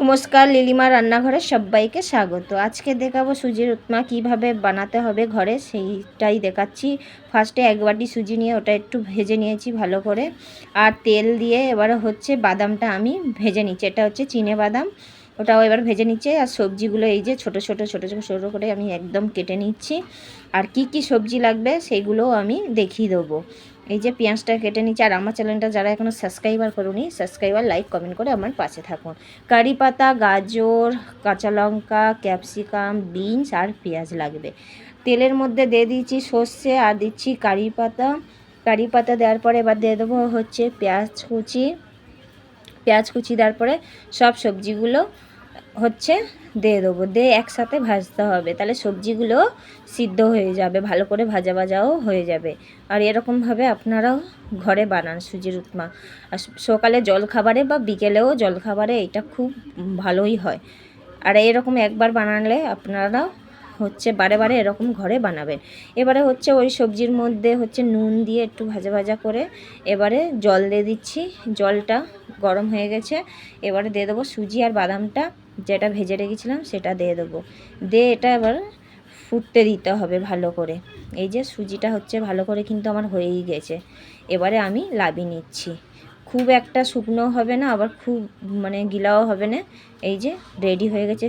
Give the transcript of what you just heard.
নমস্কার, লিলিমা রান্নাঘরে সবাইকে স্বাগত। আজকে দেখাবো সুজির উপমা কিভাবে বানাতে হবে ঘরে, সেইটাই দেখাচ্ছি। ফার্স্টে 1 বাটি সুজি নিয়ে ওটা একটু ভেজে নিয়েছি ভালো করে, আর তেল দিয়ে এবারে হচ্ছে বাদামটা আমি ভেজে নিচ্ছি। এটা হচ্ছে চিনে বাদাম, ওটাও এবার ভেজে নিচ্ছে। আর সবজিগুলো এই যে ছোটো ছোটো করে আমি একদম কেটে নিচ্ছি। আর কি কি সবজি লাগবে সেইগুলোও আমি দেখিয়ে দেবো। এই যে পেঁয়াজটা কেটে নিচ্ছি। আর আমার চ্যানেলটা যারা এখনও সাবস্ক্রাইবার করুনি, সাবস্ক্রাইবার, লাইক, কমেন্ট করে আমার পাশে থাকুন। কারি পাতা, গাজর, কাঁচা লঙ্কা, ক্যাপসিকাম, বিনস আর পেঁয়াজ লাগবে। তেলের মধ্যে দিয়ে দিচ্ছি সর্ষে আর দিচ্ছি কারি পাতা। কারি পাতা দেওয়ার পরে এবার দিয়ে দেবো হচ্ছে পেঁয়াজ কুচি দেওয়ার পরে সব সবজিগুলো হচ্ছে দিয়ে দেবো, দিয়ে একসাথে ভাজতে হবে, তাহলে সবজিগুলো সিদ্ধ হয়ে যাবে, ভালো করে ভাজাও হয়ে যাবে। আর এরকমভাবে আপনারাও ঘরে বানান সুজির উপমা। আর সকালে জলখাবারে বা বিকেলেও জলখাবারে এটা খুব ভালোই হয়। আর এরকম একবার বানালে আপনারা হচ্ছে বারে বারে এরকম ঘরে বানাবেন। এবারে হচ্ছে ওই সবজির মধ্যে হচ্ছে নুন দিয়ে একটু ভাজা করে এবারে জল দিয়ে দিচ্ছি। জলটা গরম হয়ে গেছে, এবারে দিয়ে দেবো সুজি আর বাদামটা যেটা ভেজে রেখেছিলাম সেটা দিয়ে দেবো। দিয়ে এটা এবার ফুটতে দিতে হবে ভালো করে। এই যে সুজিটা হচ্ছে ভালো করে কিন্তু আমার হয়েই গেছে। এবারে আমি লাবিয়ে নিচ্ছি। খুব একটা শুকনো হবে না, আবার খুব গিলাও হবে না। এই যে রেডি হয়ে গেছে।